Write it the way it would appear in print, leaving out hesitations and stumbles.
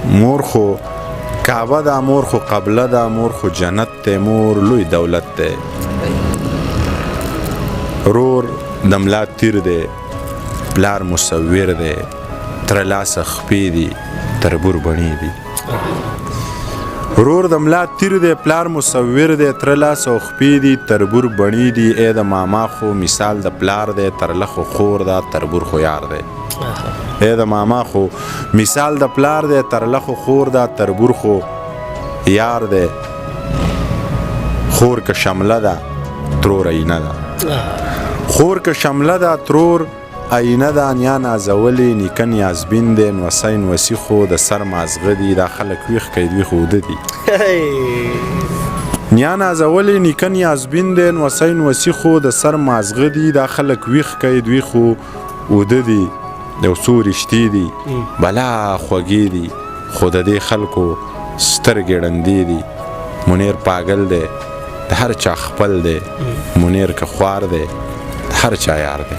مور خو کعبه دا، مور خو قبله دا، مور خو جنت ته، مور لوی دولت ته. رور د ملا تیر دی، پلار مصور دی، تره لاس خپې دي، تربور بڼې دي. رور د ملا تیر دی، پلار مصور دی، تره لاس او خپې دي، تربور بڼې دي. ای د ماما خو مثال د پلار دی، ترله خو خور ده، تربور خو یار دی. ای د ماما خو مثال د پلار دی، ترله خو خور ده، تربور خو یار دی. خور که شمله ده، ترور اینه ده. خور که شمله ده، ترور اینه ده. نیا نازولی نیکه نیازبین دی، نوسی نوسی خو د سر مازغه دي. دا خلک ویښ کوي دوی خو اوده دي. نیا نازولی نیکه نیازبین دی، نوسی نوسی خو د سر مازغه دي. دا خلک ویښ کوي دوی خو اوده دي. یو څو رشتې دي بلا خوږې دي، خو د دې خلکو سترګې ړندې دي. منیر پاگل دی، د هر چا خپل دی. منیر که خوار دی، د هر چا یار دی.